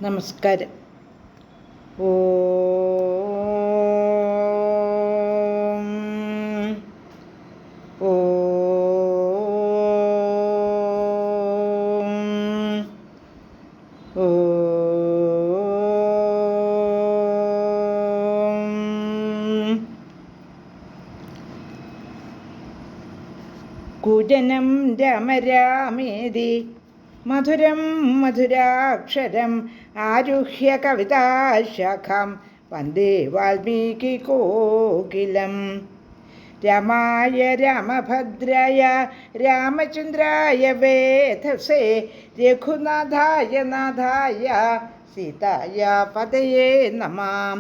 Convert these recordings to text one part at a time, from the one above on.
നമസ്കാരം. ഓം ഓം കുജനം രമ രാമേതി മധുരം മധുരാക്ഷരം ആരുഹ്യ കവിതാശാഖാം വന്ദേ വാൽമീകി കോകിലം. രമായ രാമഭദ്രായ രാമചന്ദ്രായ വേധസേ രഘുനാഥായ നാഥായ സീതായ പതയേ നമഃ.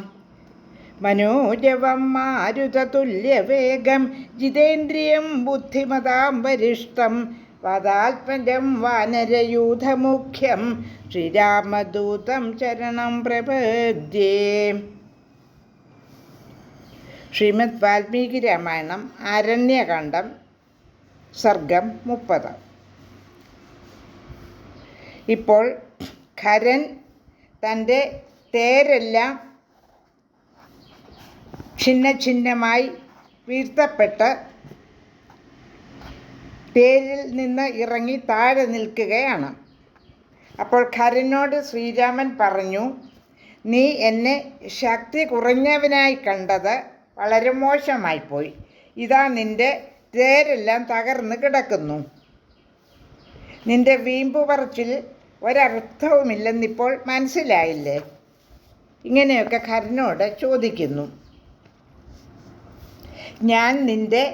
മനോജവം മാരുതതുല്യവേഗം ജിതേന്ദ്രിയം ബുദ്ധിമതാം വരിഷ്ഠം വാതാത്മജം വാനരയൂഥമുഖ്യം ശ്രീരാമദൂതം ചരണം പ്രപദ്യേ. ശ്രീമദ് വാൽമീകി രാമായണം ആരണ്യകാണ്ഡം സർഗം 30. ഇപ്പോൾ ഖരൻ തൻ്റെ തേരെല്ലാം ഛിന്ന ഛിന്നമായി വീഴ്ത്തപ്പെട്ട് തേരിൽ നിന്ന് ഇറങ്ങി താഴെ നിൽക്കുകയാണ്. അപ്പോൾ ഖരനോട് ശ്രീരാമൻ പറഞ്ഞു, നീ എന്നെ ശക്തി കുറഞ്ഞവനായി കണ്ടത് വളരെ മോശമായിപ്പോയി. ഇതാ നിൻ്റെ തേരെല്ലാം തകർന്ന് കിടക്കുന്നു. നിൻ്റെ വീമ്പ് പറച്ചിൽ ഒരർത്ഥവുമില്ലെന്നിപ്പോൾ മനസ്സിലായില്ലേ? ഇങ്ങനെയൊക്കെ ഖരനോട് ചോദിക്കുന്നു. ഞാൻ നിൻ്റെ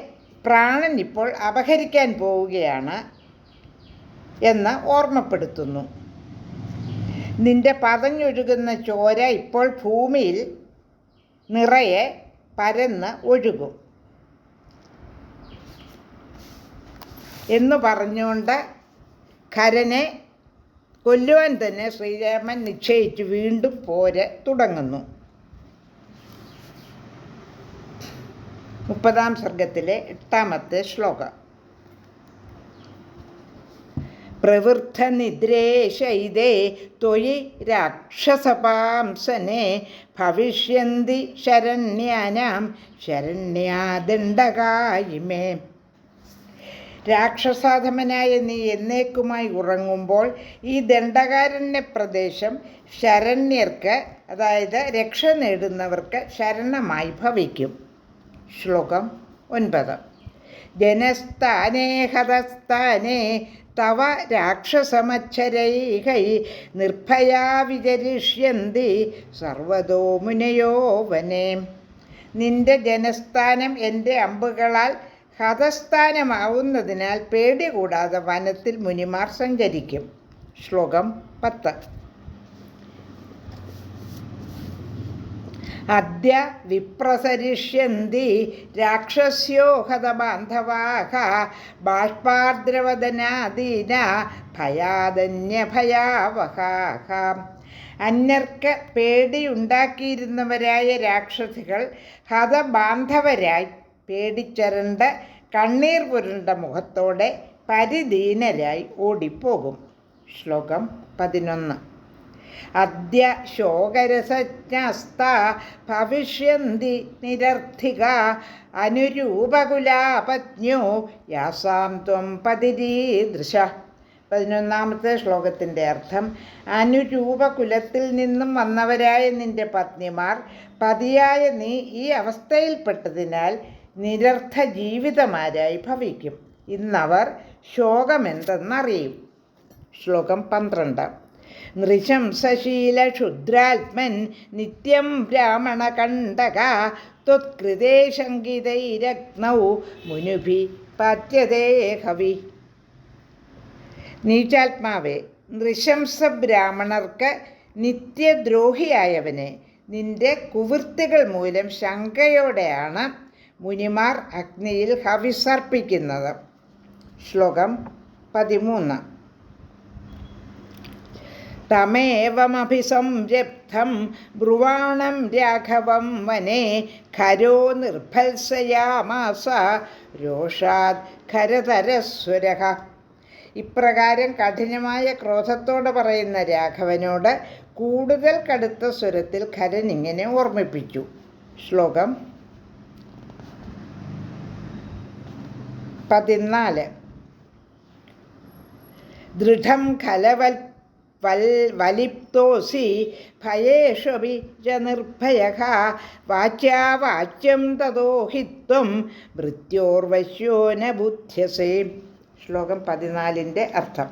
പ്രാണൻ ഇപ്പോൾ അപഹരിക്കാൻ പോവുകയാണ് എന്ന് ഓർമ്മപ്പെടുത്തുന്നു. നിൻ്റെ പതഞ്ഞൊഴുകുന്ന ചോര ഇപ്പോൾ ഭൂമിയിൽ നിറയെ പരന്ന് ഒഴുകും എന്നു പറഞ്ഞുകൊണ്ട് ഖരനെ കൊല്ലുവാൻ തന്നെ ശ്രീരാമൻ നിശ്ചയിച്ച് വീണ്ടും പോര് തുടങ്ങുന്നു. 30-ാം സർഗത്തിലെ 8-ാമത്തെ ശ്ലോകം. പ്രവൃദ്ധനിദ്രേശൈതേ ത്വയി രാക്ഷസപാംസനെ ഭവിഷ്യന്തി ശരണ്യാനാം ശരണ്യാദണ്ഡകായിമേ. രാക്ഷസാധമനായ നീ എന്നേക്കുമായി ഉറങ്ങുമ്പോൾ ഈ ദണ്ഡകാരണ്യ പ്രദേശം ശരണ്യർക്ക്, അതായത് രക്ഷ നേടുന്നവർക്ക് ശരണമായി ഭവിക്കും. ശ്ലോകം 9. ജനസ്ഥാനേ ഹതസ്ഥാനേ തവ രാക്ഷസമച്ഛരൈഹൈ നിർഭയാ വിചരിഷ്യന്തി സർവതോ മുനയോ വനേ. നിന്റെ ജനസ്ഥാനം എൻ്റെ അമ്പുകളാൽ ഹതസ്ഥാനമാവുന്നതിനാൽ പേടി കൂടാതെ വനത്തിൽ മുനിമാർ സഞ്ചരിക്കും. ശ്ലോകം 10. അദ്യ വിപ്രസരിഷ്യന്തി രാക്ഷസ്യോ ഹതബാന്ധവാഃ ബാഷ്പാർദ്രവദനാദീന ഭയാദന്യഭയാവഹാഃ. അന്യർക്ക് പേടിയുണ്ടാക്കിയിരുന്നവരായ രാക്ഷസികൾ ഹതബാന്ധവരായി പേടിച്ചരണ്ട് കണ്ണീർ പുരണ്ട മുഖത്തോടെ പരിദീനരായി ഓടിപ്പോകും. ശ്ലോകം 11. അദ്യ ശോകരസജ്ഞസ്ത ഭവിഷ്യന്തി നിരർത്ഥിക അനുരൂപകുലാപജ്ഞോ യാസാം ത്വം പതിരീദൃശ. 11-ാമത്തെ ശ്ലോകത്തിൻ്റെ അർത്ഥം, അനുരൂപകുലത്തിൽ നിന്നും വന്നവരായ നിന്റെ പത്നിമാർ പതിയായ നീ ഈ അവസ്ഥയിൽപ്പെട്ടതിനാൽ നിരർത്ഥ ജീവിതമാരായി ഭവിക്കും. ഇന്നവർ ശോകമെന്തെന്നറിയും. ശ്ലോകം 12. നൃശംസശീലക്ഷുദ്രാത്മൻ നിത്യം ബ്രാഹ്മണകണ്ഠക ത്വത്കൃതേ ശങ്കിതൈരഗ്നൗ മുനുഭി പത്യതേ ഹവി. നീചാത്മാവേ, നൃശംസ ബ്രാഹ്മണർക്ക് നിത്യദ്രോഹിയായവനെ, നിന്റെ കുവൃത്തികൾ മൂലം ശങ്കയോടെയാണ് മുനിമാർ അഗ്നിയിൽ ഹവിസർപ്പിക്കുന്നത്. ശ്ലോകം 13. തമേവമഭിസംരബ്ധം ബ്രുവാണം രാഘവം വനേ ഖരോ നിർഭത്സയാമാസ രോഷാത് ഖരതരസ്വരഃ. ഇപ്രകാരം കഠിനമായ ക്രോധത്തോടെ പറയുന്ന രാഘവനോട് കൂടുതൽ കടുത്ത സ്വരത്തിൽ ഖരൻ ഇങ്ങനെ ഓർമ്മിപ്പിച്ചു. ശ്ലോകം 14. ദൃഢം വലിപ്തോസി ഭയേഷ്വപി ച നിർഭയഃ വാച്യാ വാച്യം തതോ ഹി ത്വം മൃത്യോർവശ്യോ ന ബുദ്ധ്യസേ. ശ്ലോകം 14-ന്റെ അർത്ഥം: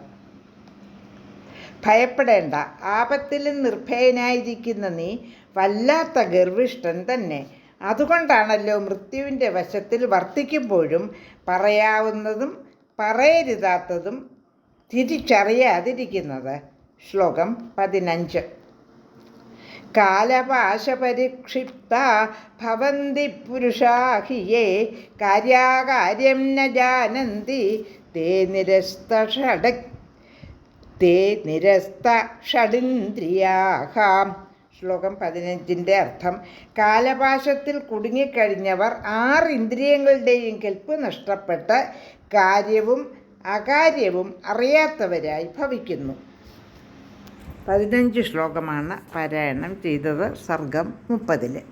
ഭയപ്പെടേണ്ട, ആപത്തിലും നിർഭയനായിരിക്കുന്ന നീ വല്ലാത്ത ഗർവിഷ്ഠൻ തന്നെ. അതുകൊണ്ടാണല്ലോ മൃത്യുവിൻ്റെ വശത്തിൽ വർത്തിക്കുമ്പോഴും പറയാവുന്നതും പറയരുതാത്തതും തിരിച്ചറിയാതിരിക്കുന്നത്. ശ്ലോകം 15. കാലപാശപരിക്ഷിപ്ത ഭവന്തി പുരുഷാ ഹി യേ കാര്യാകാര്യം ന ജാനന്തി തേ നിരസ്ത ശ്ലോകം 15-ന്റെ അർത്ഥം: കാലപാശത്തിൽ കുടുങ്ങിക്കഴിഞ്ഞവർ 6 ഇന്ദ്രിയങ്ങളുടെയും കെൽപ്പ് നഷ്ടപ്പെട്ട് കാര്യവും അകാര്യവും അറിയാത്തവരായി ഭവിക്കുന്നു. 15 ശ്ലോകമാണ് പാരായണം ചെയ്തത്. സർഗം 30.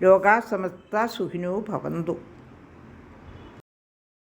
ലോകാ സമസ്ത സുഖിനോ ഭവന്തു.